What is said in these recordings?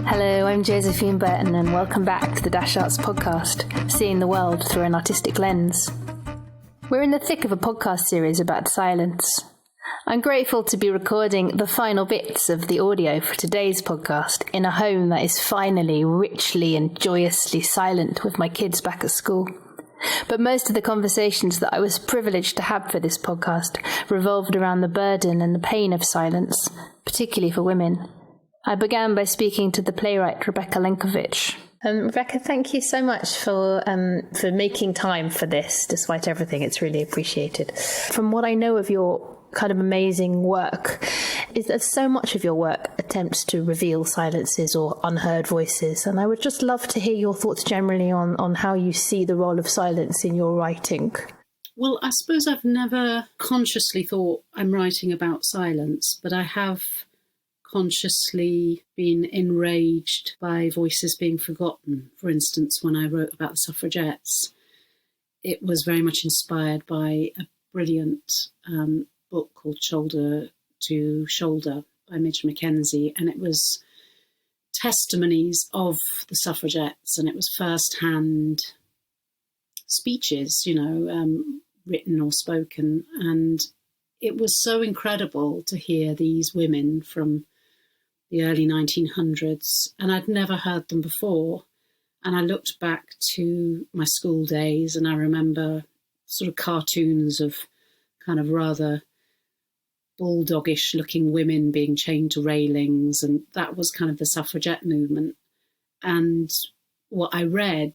Hello, I'm Josephine Burton and welcome back to the Dash Arts podcast, seeing the world through an artistic lens. We're in the thick of a podcast series about silence. I'm grateful to be recording the final bits of the audio for today's podcast in a home that is finally richly and joyously silent with my kids back at school. But most of the conversations that I was privileged to have for this podcast revolved around the burden and the pain of silence, particularly for women. I began by speaking to the playwright Rebecca Lenkiewicz. Rebecca, thank you so much for making time for this, despite everything. It's really appreciated. From what I know of your kind of amazing work, is that so much of your work attempts to reveal silences or unheard voices, and I would just love to hear your thoughts generally on how you see the role of silence in your writing. Well, I suppose I've never consciously thought I'm writing about silence, but I have consciously been enraged by voices being forgotten. For instance, when I wrote about the suffragettes, it was very much inspired by a brilliant book called Shoulder to Shoulder by Midge Mackenzie, and it was testimonies of the suffragettes, and it was first-hand speeches, written or spoken, and it was so incredible to hear these women from the early 1900s, and I'd never heard them before. And I looked back to my school days, and I remember sort of cartoons of kind of rather bulldogish looking women being chained to railings, and that was kind of the suffragette movement. And what I read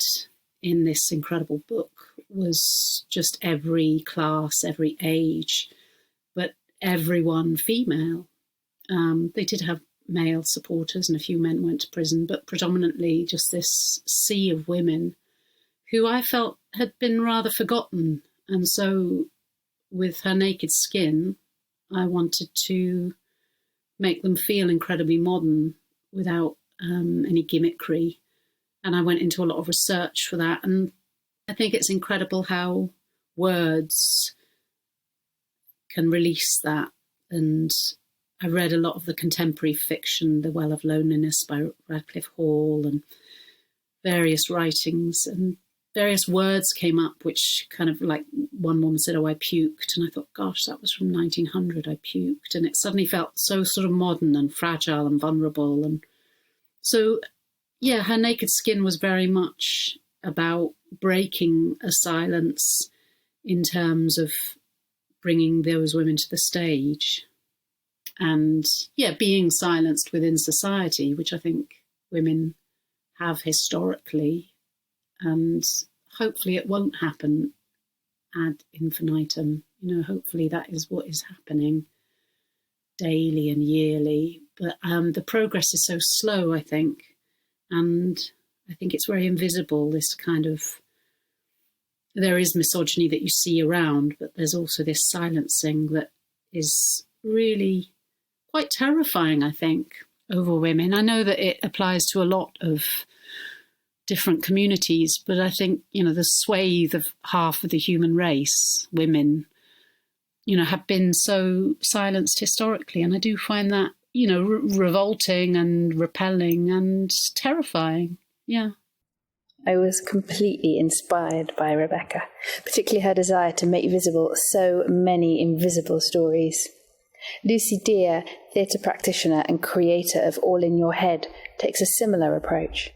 in this incredible book was just every class, every age, but everyone female. They did have male supporters and a few men went to prison, but predominantly just this sea of women who I felt had been rather forgotten. And so with Her Naked Skin, I wanted to make them feel incredibly modern without any gimmickry. And I went into a lot of research for that. And I think it's incredible how words can release that. And I read a lot of the contemporary fiction, The Well of Loneliness by Radcliffe Hall, and various writings, and various words came up, which kind of like one woman said, "Oh, I puked." And I thought, gosh, that was from 1900, I puked. And it suddenly felt so sort of modern and fragile and vulnerable. And so, yeah, Her Naked Skin was very much about breaking a silence in terms of bringing those women to the stage. And, yeah, being silenced within society, which I think women have historically. And hopefully it won't happen ad infinitum. Hopefully that is what is happening daily and yearly. But the progress is so slow, I think. And I think it's very invisible, this kind of... There is misogyny that you see around, but there's also this silencing that is really quite terrifying, I think, over women. I know that it applies to a lot of different communities, but I think, the swathe of half of the human race, women, have been so silenced historically. And I do find that, revolting and repelling and terrifying. Yeah. I was completely inspired by Rebecca, particularly her desire to make visible so many invisible stories. Lucy Deere, theatre practitioner and creator of All in Your Head, takes a similar approach.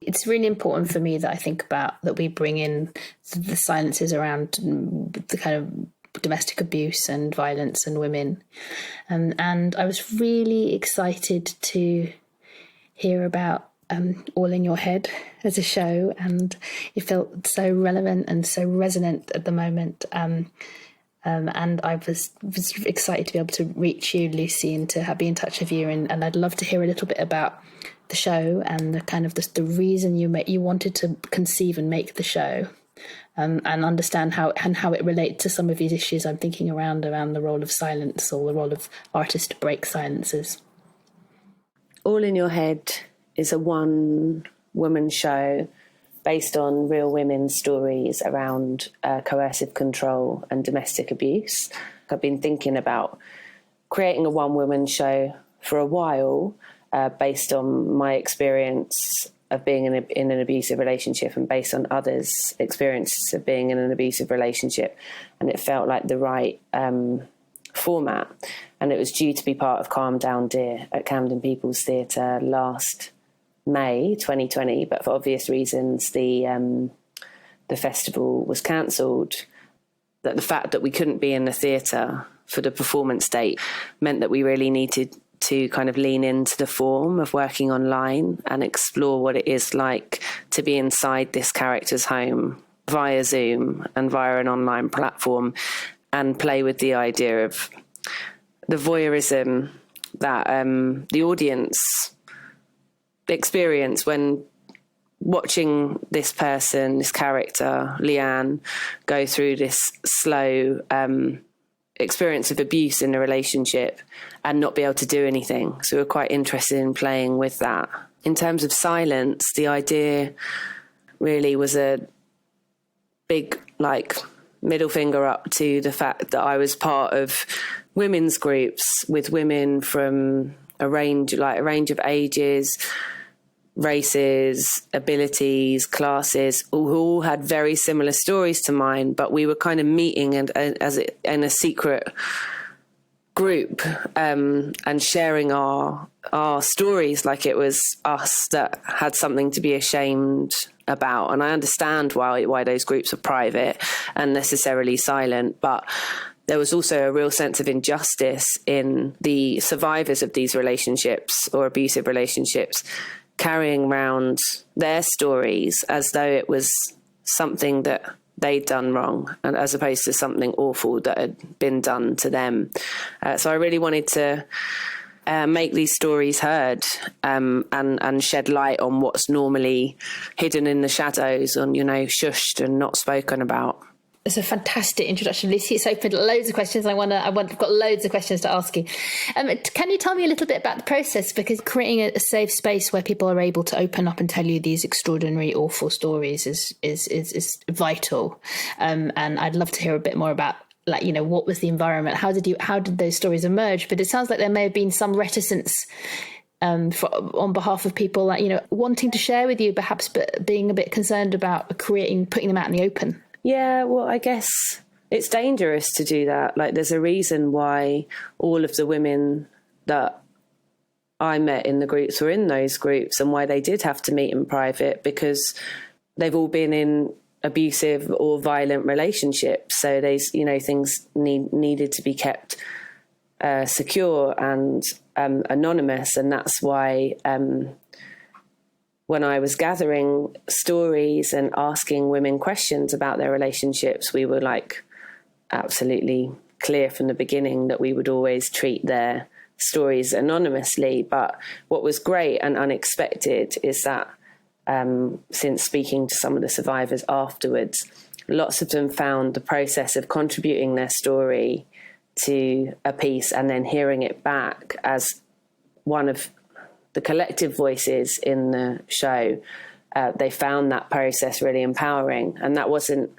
It's really important for me that I think about that we bring in the silences around the kind of domestic abuse and violence and women. And I was really excited to hear about All in Your Head as a show, and it felt so relevant and so resonant at the moment. And I was excited to be able to reach you, Lucy, and to be in touch with you. And I'd love to hear a little bit about the show and the kind of the reason you wanted to conceive and make the show, and understand how it relates to some of these issues I'm thinking around the role of silence or the role of artists to break silences. All in Your Head is a one-woman show based on real women's stories around coercive control and domestic abuse. I've been thinking about creating a one-woman show for a while, based on my experience of being in an abusive relationship and based on others' experiences of being in an abusive relationship. And it felt like the right format. And it was due to be part of Calm Down Dear at Camden People's Theatre last May 2020, but for obvious reasons the festival was cancelled. That the fact that we couldn't be in the theatre for the performance date meant that we really needed to kind of lean into the form of working online and explore what it is like to be inside this character's home via Zoom and via an online platform, and play with the idea of the voyeurism that the audience experience when watching this person, this character, Leanne, go through this slow experience of abuse in a relationship and not be able to do anything. So we're quite interested in playing with that. In terms of silence, the idea really was a big, middle finger up to the fact that I was part of women's groups with women from a range of ages, races, abilities, classes, who all had very similar stories to mine, but we were kind of meeting in a secret group and sharing our stories like it was us that had something to be ashamed about. And I understand why those groups are private and necessarily silent, but there was also a real sense of injustice in the survivors of these relationships or abusive relationships carrying around their stories as though it was something that they'd done wrong, and as opposed to something awful that had been done to them. So I really wanted to make these stories heard and shed light on what's normally hidden in the shadows, on, shushed and not spoken about. It's a fantastic introduction, Lucy. It's opened loads of questions. I've got loads of questions to ask you. Can you tell me a little bit about the process? Because creating a safe space where people are able to open up and tell you these extraordinary, awful stories is vital. And I'd love to hear a bit more about, what was the environment? How did those stories emerge? But it sounds like there may have been some reticence on behalf of people, wanting to share with you, perhaps, but being a bit concerned about putting them out in the open. Yeah, well, I guess it's dangerous to do that. There's a reason why all of the women that I met in the groups were in those groups, and why they did have to meet in private, because they've all been in abusive or violent relationships. So things needed to be kept secure and anonymous. And that's why when I was gathering stories and asking women questions about their relationships, we were absolutely clear from the beginning that we would always treat their stories anonymously. But what was great and unexpected is that since speaking to some of the survivors afterwards, lots of them found the process of contributing their story to a piece and then hearing it back as one of the collective voices in the show, they found that process really empowering, and that was an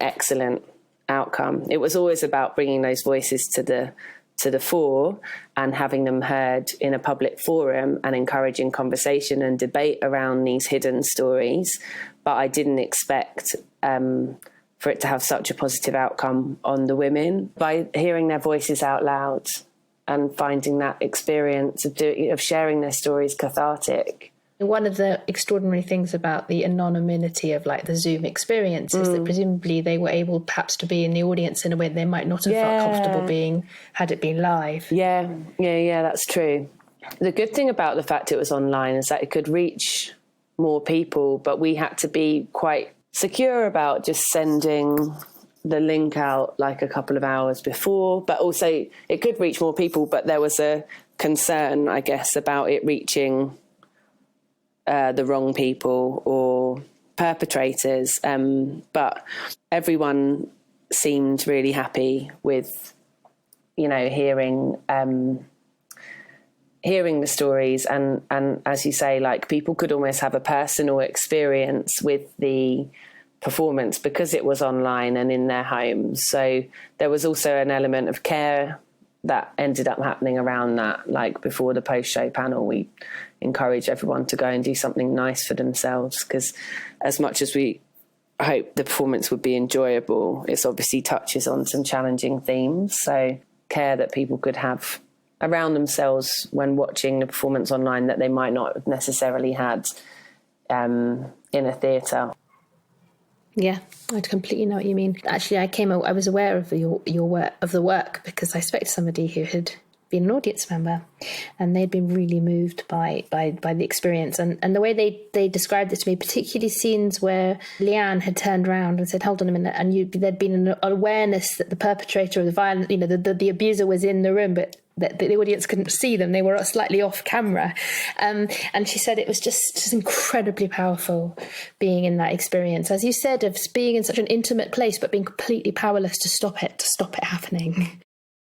excellent outcome. It was always about bringing those voices to the fore and having them heard in a public forum and encouraging conversation and debate around these hidden stories. But I didn't expect for it to have such a positive outcome on the women. By hearing their voices out loud and finding that experience of sharing their stories cathartic. One of the extraordinary things about the anonymity of the Zoom experience is that presumably they were able perhaps to be in the audience in a way they might not have felt comfortable being had it been live. Yeah, that's true. The good thing about the fact it was online is that it could reach more people, but we had to be quite secure about just sending the link out a couple of hours before, but also it could reach more people, but there was a concern, I guess, about it reaching the wrong people or perpetrators, but everyone seemed really happy with hearing the stories, and as you say, people could almost have a personal experience with the performance because it was online and in their homes. So there was also an element of care that ended up happening around that. Like before the post-show panel, we encourage everyone to go and do something nice for themselves, because as much as we hope the performance would be enjoyable, it obviously touches on some challenging themes. So care that people could have around themselves when watching the performance online that they might not have necessarily had in a theatre. Yeah, I completely know what you mean. Actually, I was aware of your work, of the work, because I spoke to somebody who had been an audience member, and they'd been really moved by the experience, and the way they described it to me, particularly scenes where Leanne had turned around and said, "Hold on a minute," and there'd been an awareness that the perpetrator of the violence, the abuser was in the room, but that the audience couldn't see them. They were slightly off camera. And she said it was just incredibly powerful being in that experience. As you said, of being in such an intimate place, but being completely powerless to stop it happening.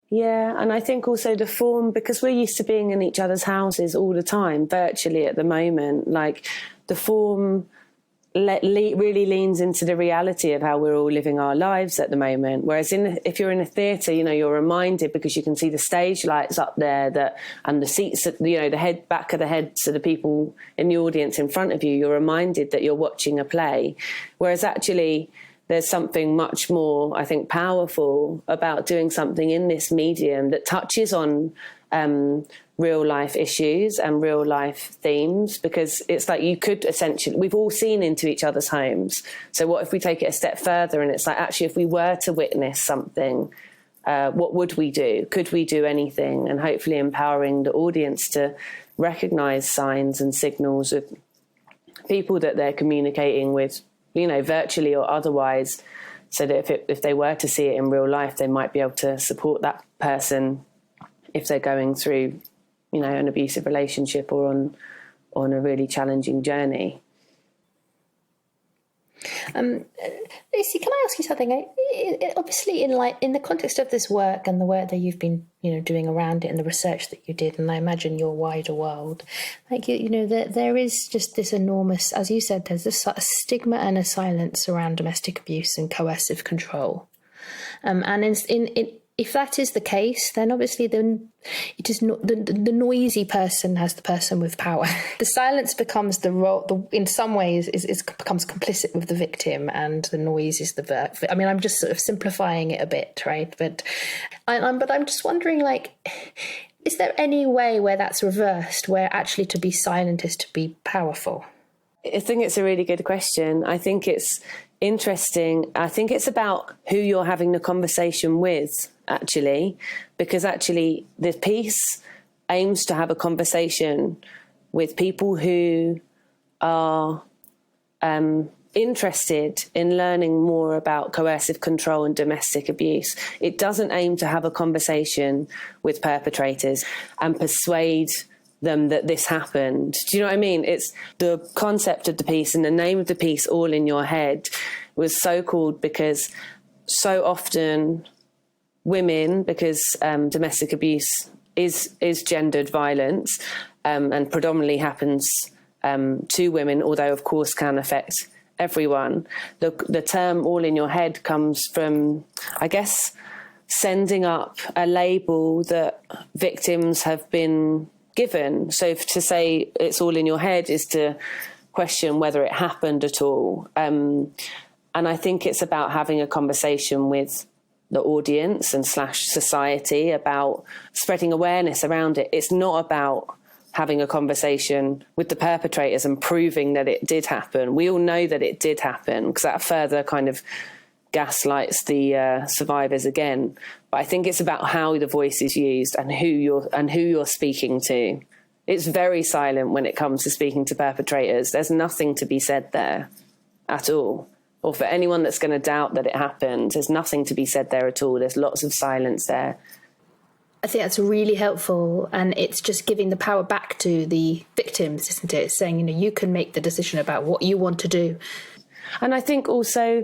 Yeah, and I think also the form, because we're used to being in each other's houses all the time, virtually at the moment, like the form really leans into the reality of how we're all living our lives at the moment. Whereas if you're in a theatre, you're reminded, because you can see the stage lights up there, and the seats, the back of the heads of the people in the audience in front of you, you're reminded that you're watching a play. Whereas actually there's something much more, I think, powerful about doing something in this medium that touches on real life issues and real life themes, because it's like you could essentially, we've all seen into each other's homes. So what if we take it a step further, and it's like, actually, if we were to witness something, what would we do? Could we do anything? And hopefully empowering the audience to recognise signs and signals of people that they're communicating with, virtually or otherwise, so that if they were to see it in real life, they might be able to support that person if they're going through, an abusive relationship or on a really challenging journey. Lucy, can I ask you something? Obviously, in the context of this work and the work that you've been, doing around it and the research that you did, and I imagine your wider world, there is just this enormous, as you said, there's this sort of stigma and a silence around domestic abuse and coercive control, and if that is the case, then obviously it is not the noisy person has the person with power. The silence becomes the role. In some ways, becomes complicit with the victim, and the noise is the. I mean, I'm just sort of simplifying it a bit, right? But I'm just wondering, is there any way where that's reversed, where actually to be silent is to be powerful? I think it's a really good question. I think it's interesting. I think it's about who you're having the conversation with, actually, because actually the piece aims to have a conversation with people who are interested in learning more about coercive control and domestic abuse. It doesn't aim to have a conversation with perpetrators and persuade them that this happened. Do you know what I mean? It's the concept of the piece and the name of the piece, All in Your Head, was so called because so often women, because domestic abuse is gendered violence and predominantly happens to women, although of course can affect everyone. The term All in Your Head comes from, I guess, sending up a label that victims have been given. So to say it's all in your head is to question whether it happened at all. And I think it's about having a conversation with the audience and / society about spreading awareness around it. It's not about having a conversation with the perpetrators and proving that it did happen. We all know that it did happen, because that further kind of gaslights the survivors again. But I think it's about how the voice is used and who you're speaking to. It's very silent when it comes to speaking to perpetrators. There's nothing to be said there at all. Or for anyone that's going to doubt that it happened, there's nothing to be said there at all. There's lots of silence there. I think that's really helpful, and it's just giving the power back to the victims, isn't it? It's saying, you can make the decision about what you want to do. And I think also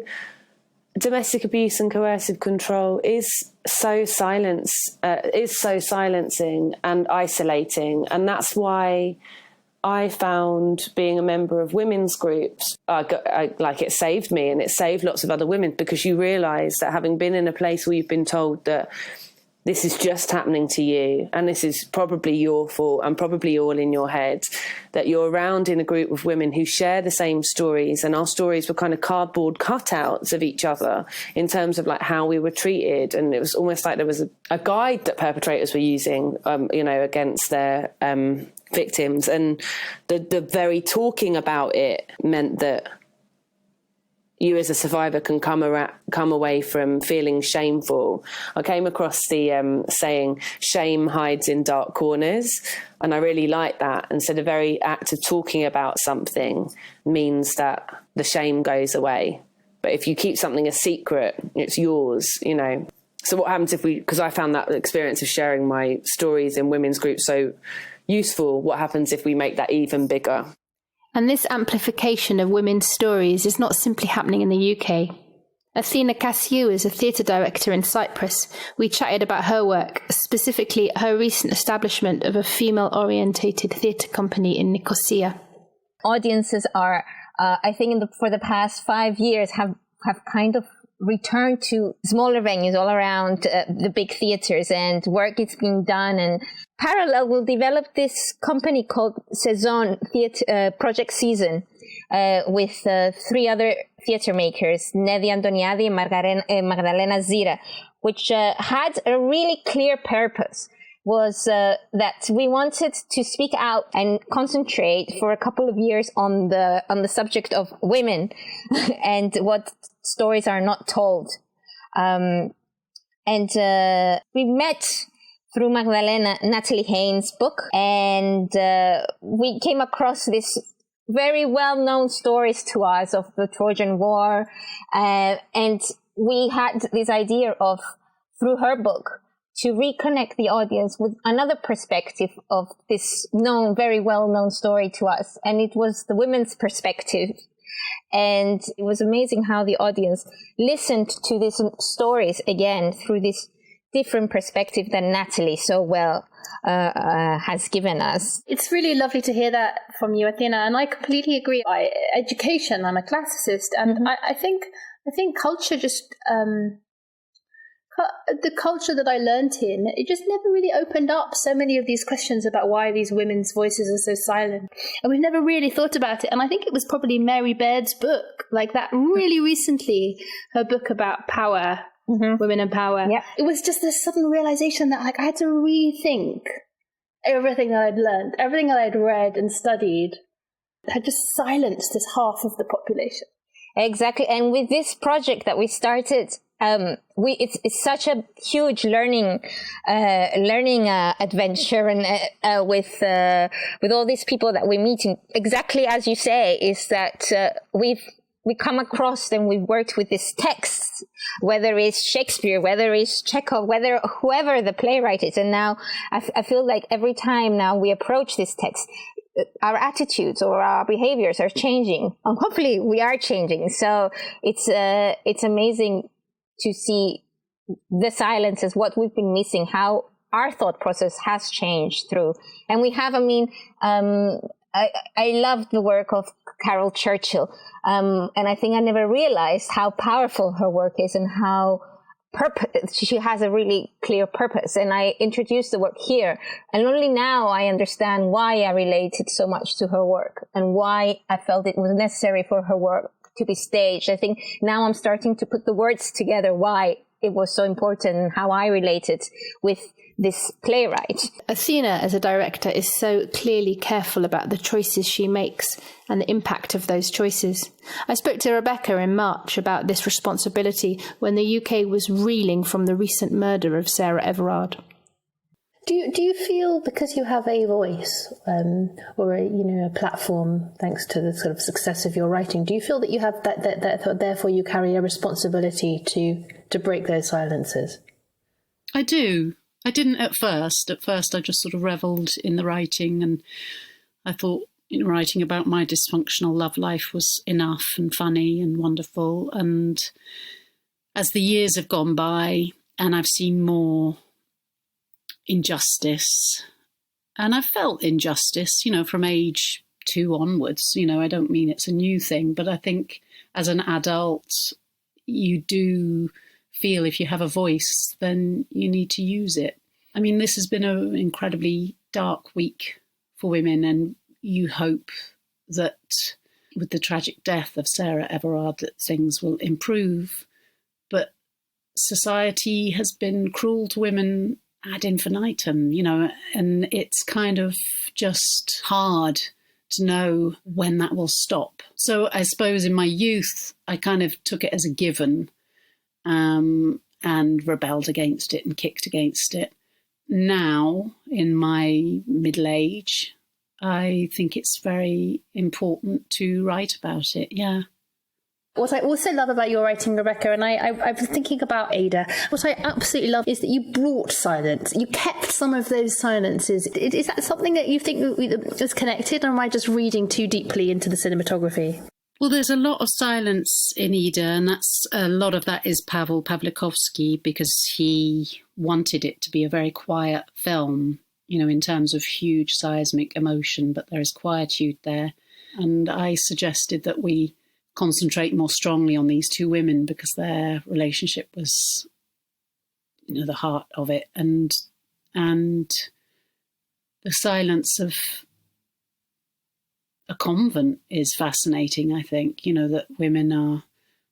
domestic abuse and coercive control is so silencing and isolating, and that's why I found being a member of women's groups, it saved me, and it saved lots of other women, because you realise that having been in a place where you've been told that this is just happening to you, and this is probably your fault and probably all in your head, that you're around in a group of women who share the same stories, and our stories were kind of cardboard cutouts of each other in terms of like how we were treated. And it was almost like there was a guide that perpetrators were using, against their victims. And the very talking about it meant that you as a survivor can come away from feeling shameful. I came across the saying, shame hides in dark corners. And I really like that. And so the very act of talking about something means that the shame goes away. But if you keep something a secret, it's yours, So what happens because I found that experience of sharing my stories in women's groups so useful, what happens if we make that even bigger? And this amplification of women's stories is not simply happening in the UK. Athina Kasiou is a theatre director in Cyprus. We chatted about her work, specifically her recent establishment of a female-orientated theatre company in Nicosia. Audiences are, I think for the past 5 years, have kind of returned to smaller venues all around the big theatres, and work is being done. And parallel, we'll develop this company called Saison Project Season with 3 other theatre makers, Nedi Antoniadi and Magdalena Zira, which had a really clear purpose. Was that we wanted to speak out and concentrate for a couple of years on the subject of women and what stories are not told. And we met through Magdalena, Natalie Haynes' book, and we came across this very well-known stories to us of the Trojan War, and we had this idea of, through her book, to reconnect the audience with another perspective of this very well-known story to us. And it was the women's perspective. And it was amazing how the audience listened to these stories again through this different perspective that Natalie so well has given us. It's really lovely to hear that from you, Athina, and I completely agree. Education, I'm a classicist, and I think culture just... the culture that I learnt in, it just never really opened up so many of these questions about why these women's voices are so silent. And we've never really thought about it. And I think it was probably Mary Baird's book, like that really recently, her book about power, women and power. Yep. It was just this sudden realization that I had to rethink everything that I'd learned, everything that I'd read and studied had just silenced this half of the population. Exactly. And with this project that we started, it's such a huge learning adventure, and with all these people that we meet. And exactly as you say, is that we come across them. We've worked with this text, whether it's Shakespeare, whether it's Chekhov, whoever the playwright is. And now I feel like every time now we approach this text, our attitudes or our behaviors are changing, and hopefully we are changing. So it's amazing to see the silence is what we've been missing, how our thought process has changed through. And we have, I love the work of Carol Churchill. And I think I never realized how powerful her work is and how she has a really clear purpose. And I introduced the work here. And only now I understand why I related so much to her work and why I felt it was necessary for her work to be staged. I think now I'm starting to put the words together why it was so important and how I related with this playwright. Athina, as a director, is so clearly careful about the choices she makes and the impact of those choices. I spoke to Rebecca in March about this responsibility when the UK was reeling from the recent murder of Sarah Everard. Do you feel, because you have a voice or a platform, thanks to the sort of success of your writing, do you feel that you have that therefore you carry a responsibility to break those silences? I do. I didn't at first. At first, I just sort of revelled in the writing, and I thought writing about my dysfunctional love life was enough and funny and wonderful. And as the years have gone by and I've seen more injustice, and I've felt injustice, from age 2 onwards, I don't mean it's a new thing, but I think as an adult, you do feel if you have a voice, then you need to use it. I mean, this has been an incredibly dark week for women, and you hope that with the tragic death of Sarah Everard that things will improve. But society has been cruel to women ad infinitum, and it's kind of just hard to know when that will stop. So I suppose in my youth, I kind of took it as a given, and rebelled against it and kicked against it. Now, in my middle age, I think it's very important to write about it, yeah. What I also love about your writing, Rebecca, and I've been thinking about Ada, what I absolutely love is that you brought silence. You kept some of those silences. Is that something that you think is connected, or am I just reading too deeply into the cinematography? Well, there's a lot of silence in Ida, and a lot of that is Pavel Pawlikowski, because he wanted it to be a very quiet film, in terms of huge seismic emotion, but there is quietude there. And I suggested that we concentrate more strongly on these two women because their relationship was, the heart of it. And the silence of a convent is fascinating, I think, that women are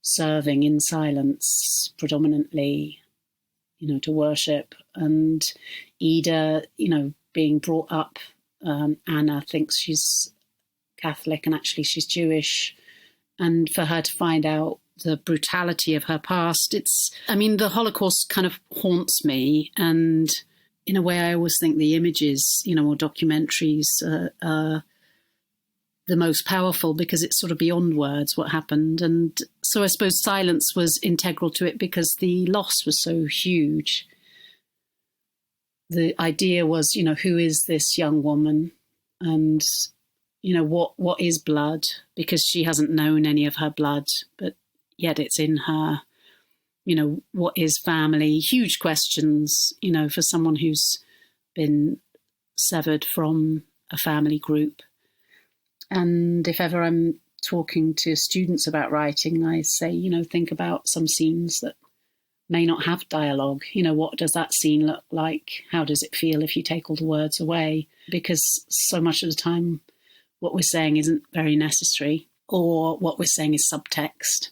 serving in silence predominantly, to worship. And Ida, being brought up, Anna thinks she's Catholic and actually she's Jewish. And for her to find out the brutality of her past, the Holocaust kind of haunts me. And in a way, I always think the images, or documentaries are the most powerful because it's sort of beyond words what happened. And so I suppose silence was integral to it because the loss was so huge. The idea was, who is this young woman? And what is blood? Because she hasn't known any of her blood, but yet it's in her. What is family? Huge questions, for someone who's been severed from a family group. And if ever I'm talking to students about writing, I say, think about some scenes that may not have dialogue. What does that scene look like? How does it feel if you take all the words away? Because so much of the time, what we're saying isn't very necessary, or what we're saying is subtext.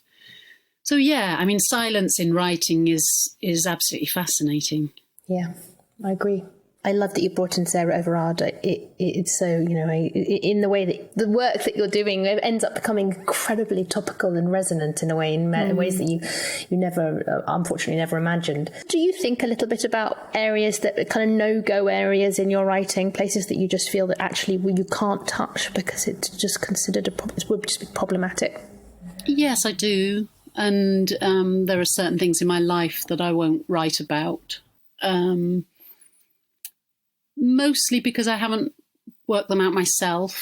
So, yeah, silence in writing is absolutely fascinating. Yeah, I agree. I love that you brought in Sarah Everard. It's so, in the way that the work that you're doing ends up becoming incredibly topical and resonant in a way, in ways that you never, unfortunately, never imagined. Do you think a little bit about areas that are kind of no-go areas in your writing, places that you just feel that actually you can't touch because it's just considered it would just be problematic? Yes, I do. And there are certain things in my life that I won't write about. Mostly because I haven't worked them out myself,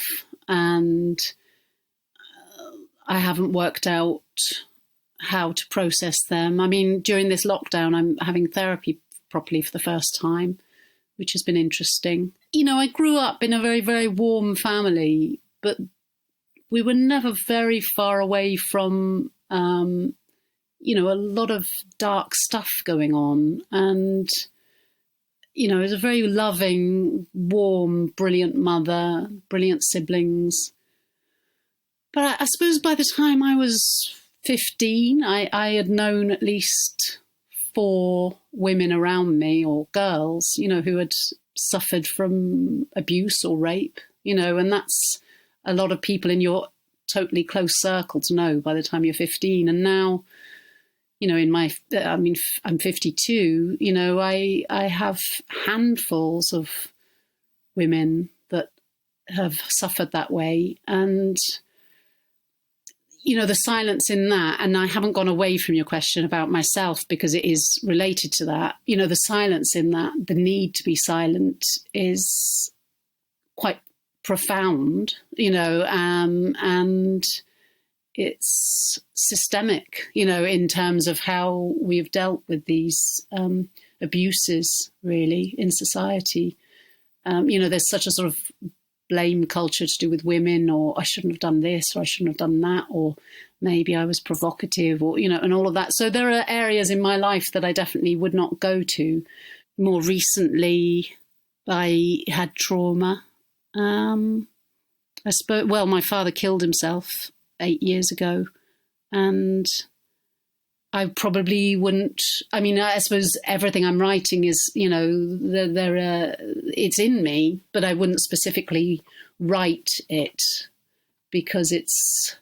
and I haven't worked out how to process them. During this lockdown, I'm having therapy properly for the first time, which has been interesting. I grew up in a very, very warm family, but we were never very far away from, a lot of dark stuff going on. And it was a very loving, warm, brilliant mother, brilliant siblings. But I suppose by the time I was 15, I had known at least 4 women around me, or girls, who had suffered from abuse or rape, and that's a lot of people in your totally close circle to know by the time you're 15. And now, I'm 52, I have handfuls of women that have suffered that way. And, the silence in that, and I haven't gone away from your question about myself because it is related to that, the silence in that, the need to be silent is quite profound, and it's systemic, in terms of how we've dealt with these abuses, really, in society. There's such a sort of blame culture to do with women, or I shouldn't have done this, or I shouldn't have done that, or maybe I was provocative, or, and all of that. So there are areas in my life that I definitely would not go to. More recently, I had trauma. My father killed himself 8 years ago, and I probably wouldn't. I mean, I suppose everything I'm writing is, it's in me, but I wouldn't specifically write it because it's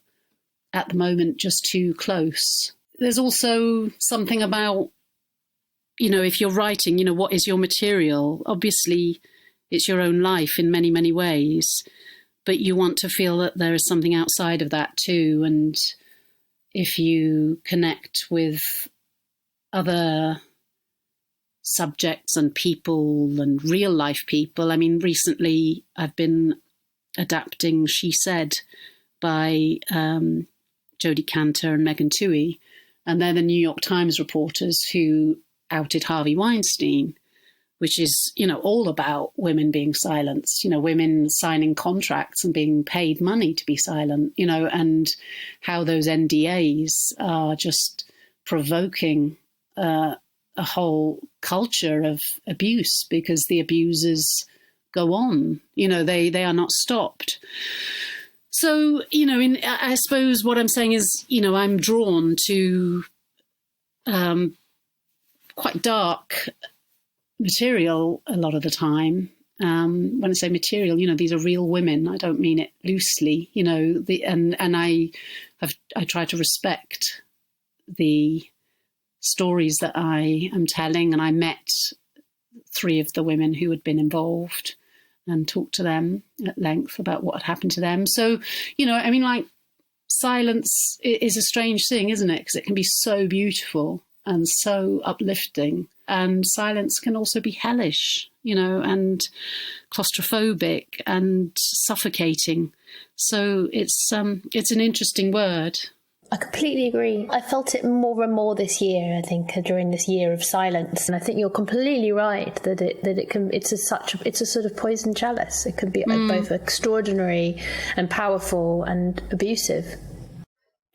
at the moment just too close. There's also something about, if you're writing, what is your material? Obviously, it's your own life in many, many ways, but you want to feel that there is something outside of that too. And if you connect with other subjects and people and real life people, I mean, recently I've been adapting She Said by Jodie Cantor and Megan Twohey, and they're the New York Times reporters who outed Harvey Weinstein, which is, all about women being silenced, women signing contracts and being paid money to be silent, and how those NDAs are just provoking a whole culture of abuse because the abusers go on, they are not stopped. So, I suppose what I'm saying is, I'm drawn to quite dark material a lot of the time. When I say material, these are real women. I don't mean it loosely, and I try to respect the stories that I am telling. And I met 3 of the women who had been involved and talked to them at length about what had happened to them. So, silence is a strange thing, isn't it? Because it can be so beautiful and so uplifting. And silence can also be hellish, and claustrophobic and suffocating. So it's an interesting word. I completely agree. I felt it more and more this year, I think, during this year of silence. And I think you're completely right that it's a sort of poison chalice. It can be both extraordinary and powerful and abusive.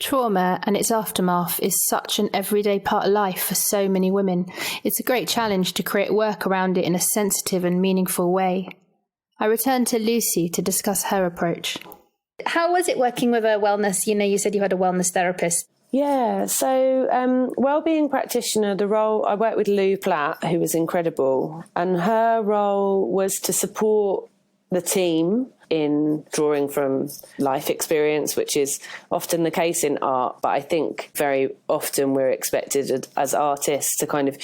Trauma and its aftermath is such an everyday part of life for so many women. It's a great challenge to create work around it in a sensitive and meaningful way. I returned to Lucy to discuss her approach. How was it working with a wellness? You said you had a wellness therapist. Yeah, so wellbeing practitioner, the role, I worked with Lou Platt, who was incredible, and her role was to support the team in drawing from life experience, which is often the case in art. But I think very often we're expected as artists to kind of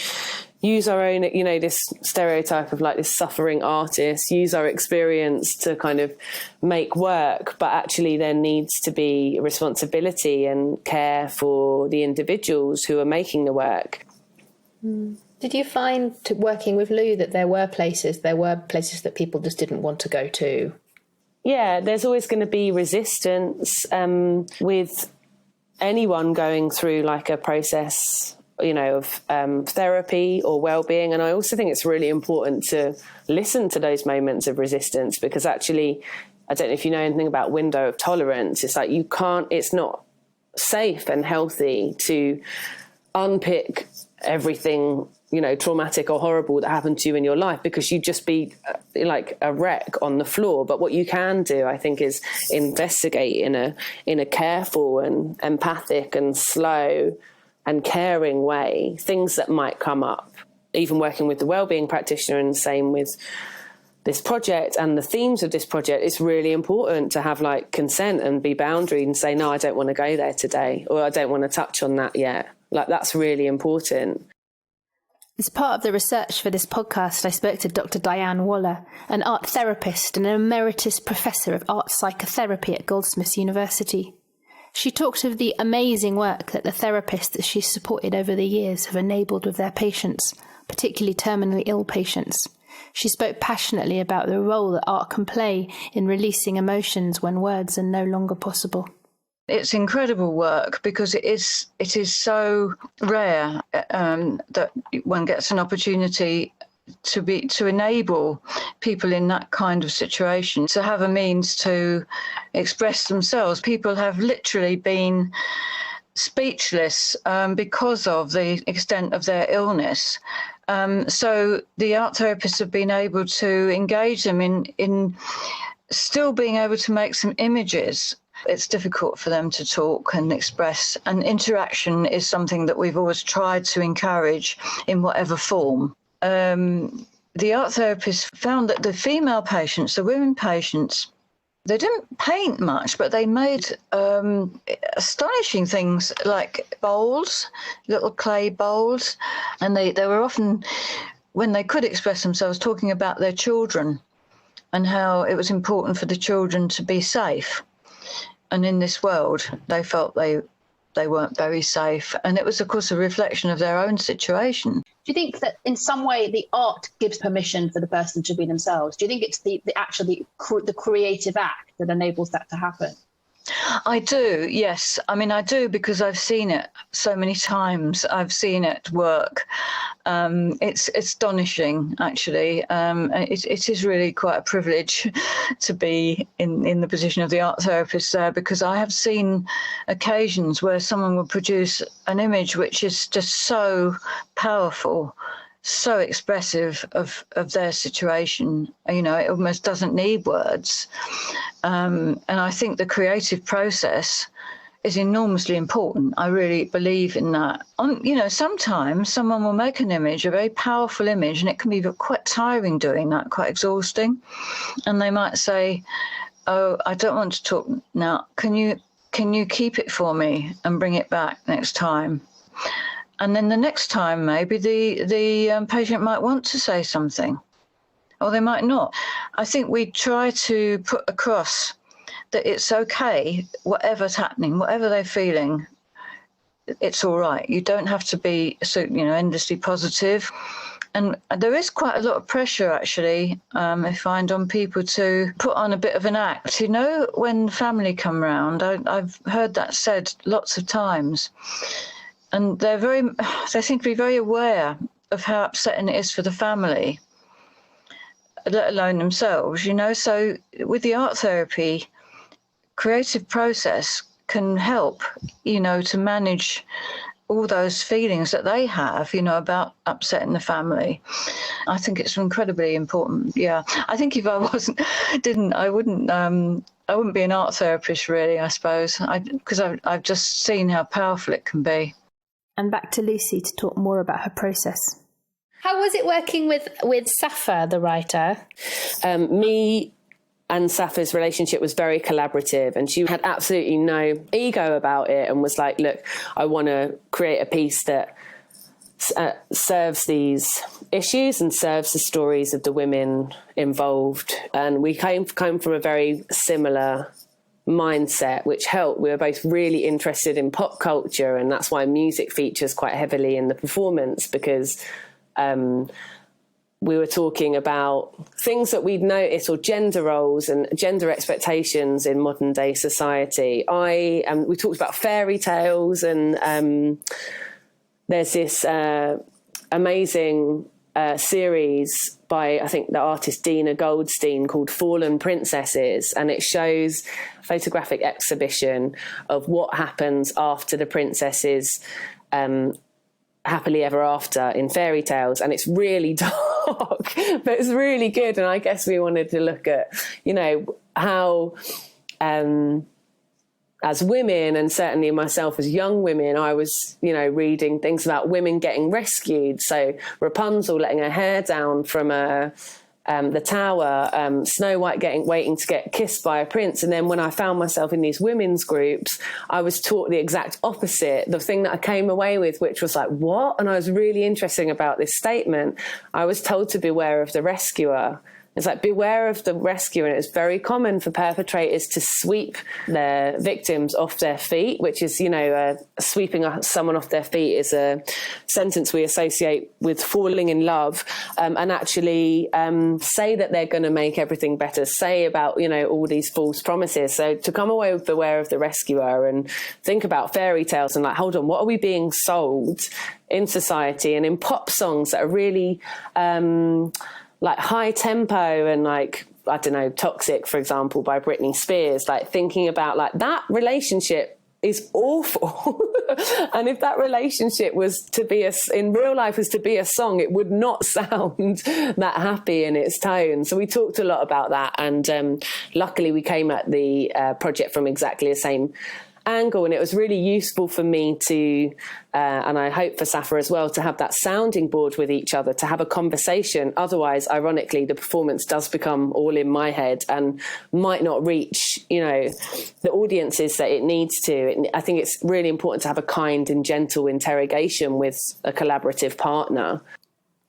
use our own, this stereotype of like this suffering artist, use our experience to kind of make work. But actually there needs to be responsibility and care for the individuals who are making the work. Did you find working with Lou that there were places that people just didn't want to go to? Yeah, there's always going to be resistance with anyone going through like a process, of therapy or well-being. And I also think it's really important to listen to those moments of resistance, because actually, I don't know if you know anything about window of tolerance. It's like it's not safe and healthy to unpick everything traumatic or horrible that happened to you in your life, because you'd just be like a wreck on the floor. But what you can do, I think, is investigate in a careful and empathic and slow and caring way things that might come up. Even working with the wellbeing practitioner, and the same with this project and the themes of this project, it's really important to have like consent and be boundary and say, no, I don't want to go there today, or I don't want to touch on that yet. Like, that's really important. As part of the research for this podcast, I spoke to Dr. Diane Waller, an art therapist and an emeritus professor of art psychotherapy at Goldsmiths University. She talked of the amazing work that the therapists that she's supported over the years have enabled with their patients, particularly terminally ill patients. She spoke passionately about the role that art can play in releasing emotions when words are no longer possible. It's incredible work because it is so rare that one gets an opportunity to enable people in that kind of situation to have a means to express themselves. People have literally been speechless because of the extent of their illness. So the art therapists have been able to engage them in still being able to make some images. It's difficult for them to talk and express, and interaction is something that we've always tried to encourage in whatever form. The art therapists found that the female patients, the women patients, they didn't paint much, but they made astonishing things like bowls, little clay bowls. And they were often, when they could express themselves, talking about their children and how it was important for the children to be safe. And in this world, they felt they weren't very safe. And it was, of course, a reflection of their own situation. Do you think that in some way the art gives permission for the person to be themselves? Do you think it's the creative act that enables that to happen? I do, yes. I mean, I do, because I've seen it so many times. I've seen it work. It's astonishing, actually. It is really quite a privilege to be in the position of the art therapist there, because I have seen occasions where someone will produce an image which is just so powerful, so expressive of their situation. You know, it almost doesn't need words. And I think the creative process is enormously important. I really believe in that. You know, sometimes someone will make an image, a very powerful image, and it can be quite tiring doing that, quite exhausting. And they might say, "Oh, I don't want to talk now. Can you keep it for me and bring it back next time?" And then the next time, maybe the patient might want to say something, or they might not. I think we try to put across that it's okay, whatever's happening, whatever they're feeling, it's all right. You don't have to be endlessly positive. And there is quite a lot of pressure, actually, I find, on people to put on a bit of an act. You know, when family come round, I've heard that said lots of times. And they seem to be very aware of how upsetting it is for the family, let alone themselves, you know. So with the art therapy, creative process can help, you know, to manage all those feelings that they have, you know, about upsetting the family. I think it's incredibly important. Yeah, I think if I I wouldn't be an art therapist, really, I suppose, because I've just seen how powerful it can be. And back to Lucy to talk more about her process. How was it working with Safa, the writer? Me and Safa's relationship was very collaborative, and she had absolutely no ego about it and was like, look, I want to create a piece that serves these issues and serves the stories of the women involved. And we came from a very similar mindset, which helped. We were both really interested in pop culture, and that's why music features quite heavily in the performance, because we were talking about things that we'd noticed, or gender roles and gender expectations in modern day society. We talked about fairy tales, and there's this amazing series by, I think, the artist Dina Goldstein called Fallen Princesses, and it shows a photographic exhibition of what happens after the princesses happily ever after in fairy tales, and it's really dark but it's really good. And I guess we wanted to look at, you know, how as women, and certainly myself as young women, I was, you know, reading things about women getting rescued. So Rapunzel letting her hair down from the tower, Snow White waiting to get kissed by a prince. And then when I found myself in these women's groups, I was taught the exact opposite, the thing that I came away with, which was like, what? And I was really interested about this statement. I was told to beware of the rescuer, It's like, beware of the rescuer. And it's very common for perpetrators to sweep their victims off their feet, which is, sweeping someone off their feet is a sentence we associate with falling in love, and actually say that they're going to make everything better, say about, all these false promises. So to come away with beware of the rescuer and think about fairy tales and like, hold on, what are we being sold in society and in pop songs that are really like high tempo and like, I don't know, Toxic, for example, by Britney Spears, like thinking about like that relationship is awful. And if that relationship was to be in real life was to be a song, it would not sound that happy in its tone. So we talked a lot about that. And luckily we came at the project from exactly the same angle, and it was really useful for me to and I hope for Safa as well, to have that sounding board with each other, to have a conversation. Otherwise, ironically, the performance does become all in my head and might not reach the audiences that it needs to. I think it's really important to have a kind and gentle interrogation with a collaborative partner.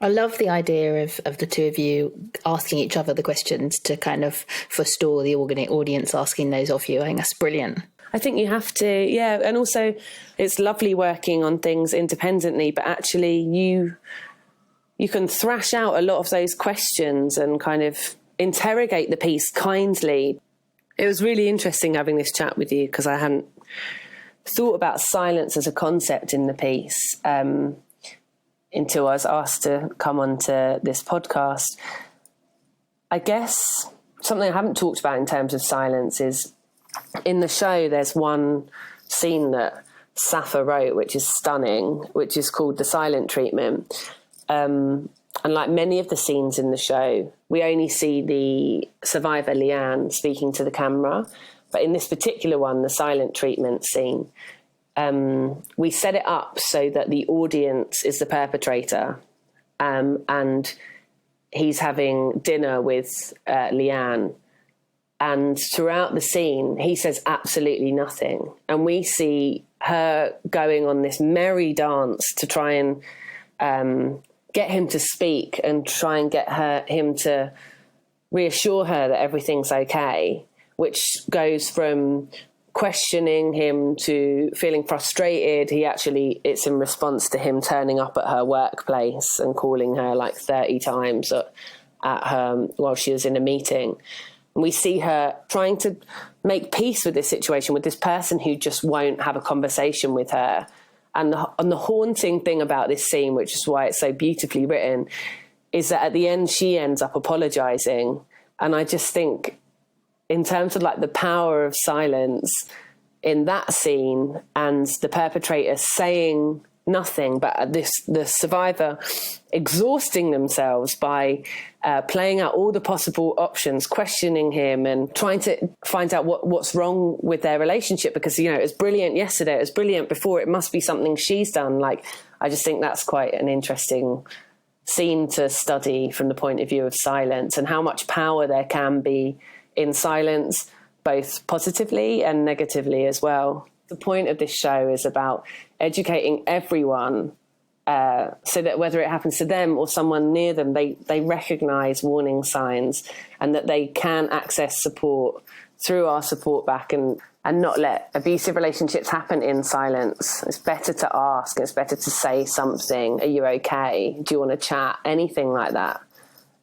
I love the idea of the two of you asking each other the questions to kind of forestall the audience asking those of you. I think that's brilliant. I think you have to, yeah. And also it's lovely working on things independently, but actually you can thrash out a lot of those questions and kind of interrogate the piece kindly. It was really interesting having this chat with you because I hadn't thought about silence as a concept in the piece until I was asked to come onto this podcast. I guess something I haven't talked about in terms of silence is, in the show, there's one scene that Safa wrote, which is stunning, which is called The Silent Treatment. And like many of the scenes in the show, we only see the survivor, Leanne, speaking to the camera. But in this particular one, the silent treatment scene, we set it up so that the audience is the perpetrator, and he's having dinner with Leanne. And throughout the scene, he says absolutely nothing. And we see her going on this merry dance to try and get him to speak and try and get him to reassure her that everything's okay, which goes from questioning him to feeling frustrated. It's in response to him turning up at her workplace and calling her like 30 times at her while she was in a meeting. We see her trying to make peace with this situation, with this person who just won't have a conversation with her. And the haunting thing about this scene, which is why it's so beautifully written, is that at the end she ends up apologizing. And I just think, in terms of like the power of silence in that scene and the perpetrator saying nothing, but the survivor exhausting themselves by playing out all the possible options, questioning him and trying to find out what's wrong with their relationship, because it was brilliant yesterday, it was brilliant before, it must be something she's done. Like, I just think that's quite an interesting scene to study from the point of view of silence and how much power there can be in silence, both positively and negatively as well. The point of this show is about educating everyone so that whether it happens to them or someone near them, they recognise warning signs and that they can access support through our support back and not let abusive relationships happen in silence. It's better to ask. It's better to say something. Are you okay? Do you want to chat? Anything like that,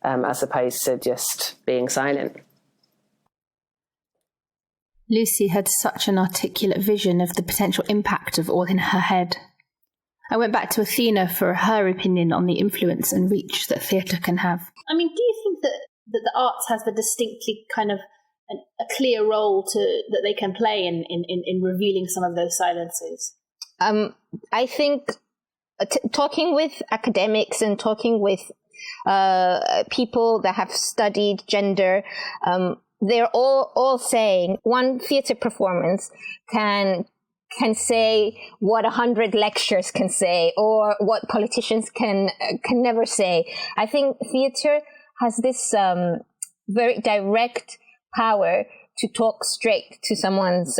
as opposed to just being silent. Lucy had such an articulate vision of the potential impact of all in her head. I went back to Athina for her opinion on the influence and reach that theatre can have. I mean, do you think that the arts has the distinctly kind of a clear role that they can play in revealing some of those silences? I think talking with academics and talking with people that have studied gender, they're all saying one theatre performance can say what 100 lectures can say, or what politicians can never say. I think theatre has this very direct power to talk straight to someone's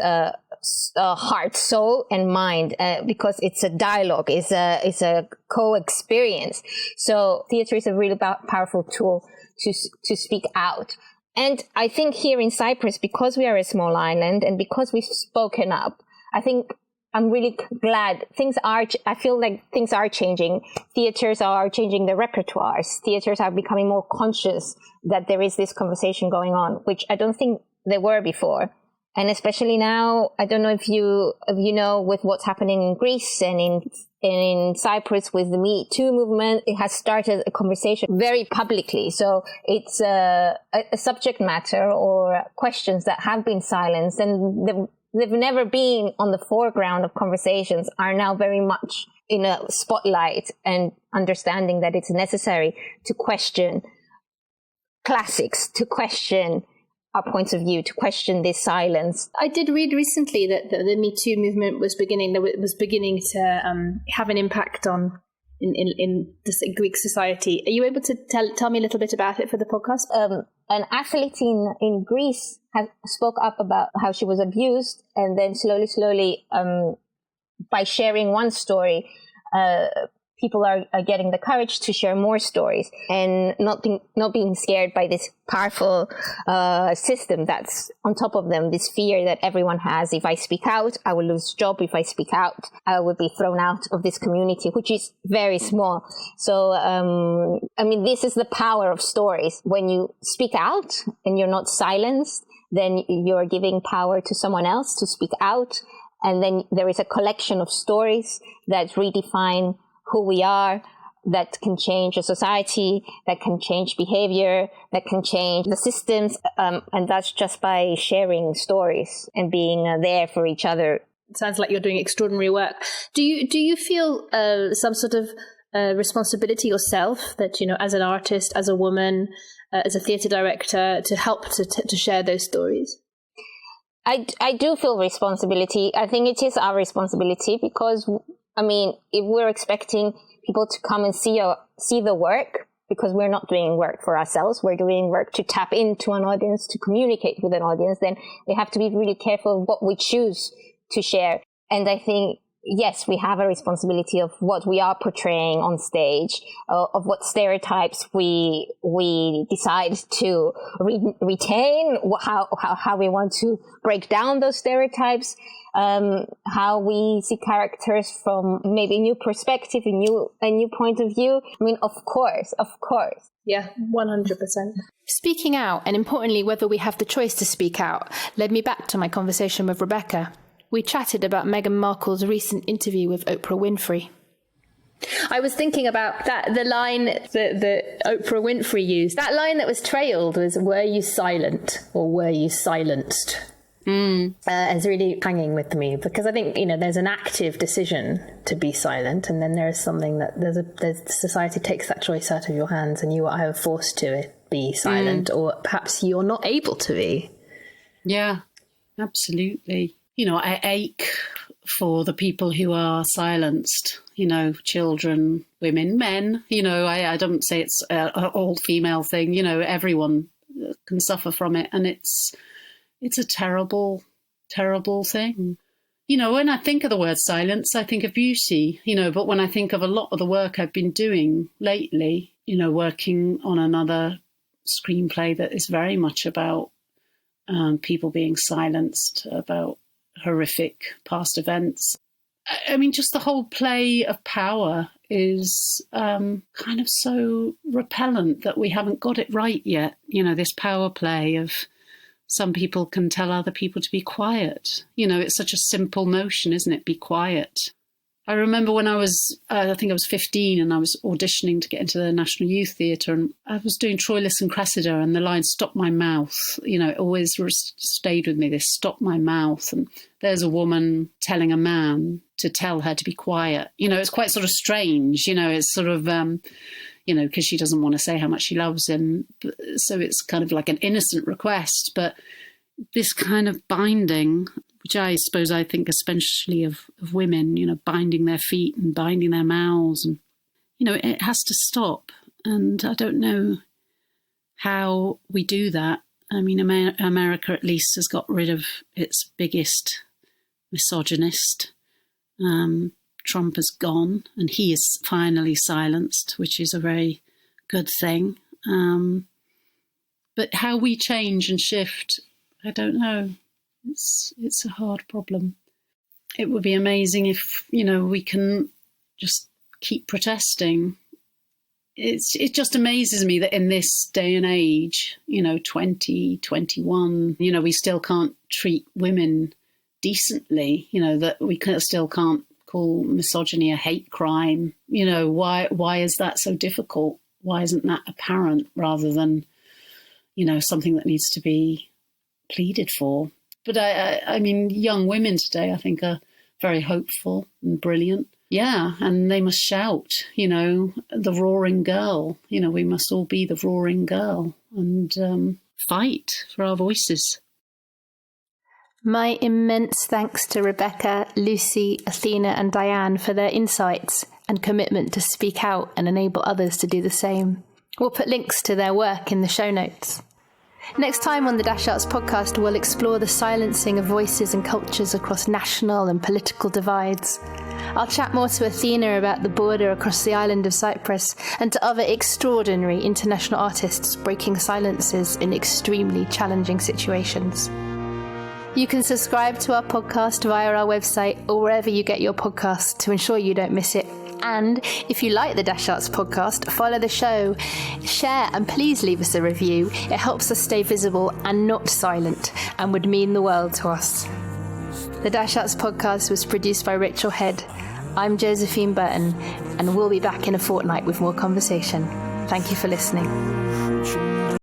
heart, soul, and mind, because it's a dialogue, it's a co-experience. So theatre is a really powerful tool to speak out. And I think here in Cyprus, because we are a small island and because we've spoken up, I think I'm really glad I feel like things are changing. Theaters are changing their repertoires. Theaters are becoming more conscious that there is this conversation going on, which I don't think they were before. And especially now, I don't know if you know, with what's happening in Greece and in Cyprus with the Me Too movement, it has started a conversation very publicly. So it's a subject matter or questions that have been silenced and they've never been on the foreground of conversations are now very much in a spotlight, and understanding that it's necessary to question classics, to question our points of view, to question this silence. I did read recently that the Me Too movement was beginning to have an impact on in this Greek society. Are you able to tell me a little bit about it for the podcast? An athlete in Greece spoke up about how she was abused, and then slowly, by sharing one story, people are getting the courage to share more stories and not being scared by this powerful system that's on top of them, this fear that everyone has. If I speak out, I will lose job. If I speak out, I will be thrown out of this community, which is very small. So, this is the power of stories. When you speak out and you're not silenced, then you're giving power to someone else to speak out. And then there is a collection of stories that redefine who we are, that can change a society, that can change behavior, that can change the systems. And that's just by sharing stories and being there for each other. It sounds like you're doing extraordinary work. Do you feel some sort of responsibility yourself that, as an artist, as a woman, as a theatre director, to help to share those stories? I do feel responsibility. I think it is our responsibility because, if we're expecting people to come and see the work, because we're not doing work for ourselves, we're doing work to tap into an audience, to communicate with an audience, then we have to be really careful of what we choose to share. And I think, yes, we have a responsibility of what we are portraying on stage, of what stereotypes we decide to retain, how we want to break down those stereotypes, how we see characters from maybe a new perspective, a new point of view. Of course. Yeah, 100%. Speaking out, and importantly, whether we have the choice to speak out, led me back to my conversation with Rebecca. We chatted about Meghan Markle's recent interview with Oprah Winfrey. I was thinking about the line that Oprah Winfrey used. That line that was trailed was, "Were you silent or were you silenced?" Is really hanging with me, because I think, there's an active decision to be silent, and then there is something that society takes that choice out of your hands and you are either forced to be silent or perhaps you're not able to be. Yeah, absolutely. I ache for the people who are silenced, children, women, men. I don't say it's an all-female thing. Everyone can suffer from it. And it's a terrible, terrible thing. When I think of the word silence, I think of beauty, but when I think of a lot of the work I've been doing lately, working on another screenplay that is very much about people being silenced, about horrific past events. Just the whole play of power is kind of so repellent that we haven't got it right yet. This power play of some people can tell other people to be quiet. It's such a simple notion, isn't it? Be quiet. I remember when I was, I think I was 15 and I was auditioning to get into the National Youth Theatre, and I was doing Troilus and Cressida, and the line "stop my mouth," it always stayed with me, this "stop my mouth." And there's a woman telling a man to tell her to be quiet. It's quite sort of strange, it's sort of, because she doesn't want to say how much she loves him. So it's kind of like an innocent request, but this kind of binding, which I think especially of women, binding their feet and binding their mouths, and, it has to stop. And I don't know how we do that. America at least has got rid of its biggest misogynist. Trump has gone and he is finally silenced, which is a very good thing. But how we change and shift, I don't know. It's a hard problem. It would be amazing if, we can just keep protesting. It just amazes me that in this day and age, 2021, we still can't treat women decently, that we still can't call misogyny a hate crime. Why is that so difficult? Why isn't that apparent rather than, something that needs to be pleaded for? But I mean, young women today, I think, are very hopeful and brilliant. Yeah, and they must shout, the roaring girl. We must all be the roaring girl and fight for our voices. My immense thanks to Rebecca, Lucy, Athina and Diane for their insights and commitment to speak out and enable others to do the same. We'll put links to their work in the show notes. Next time on the Dash Arts podcast, we'll explore the silencing of voices and cultures across national and political divides. I'll chat more to Athina about the border across the island of Cyprus and to other extraordinary international artists breaking silences in extremely challenging situations. You can subscribe to our podcast via our website or wherever you get your podcasts to ensure you don't miss it. And if you like the Dash Arts podcast, follow the show, share, and please leave us a review. It helps us stay visible and not silent and would mean the world to us. The Dash Arts podcast was produced by Rachel Head. I'm Josephine Burton, and we'll be back in a fortnight with more conversation. Thank you for listening.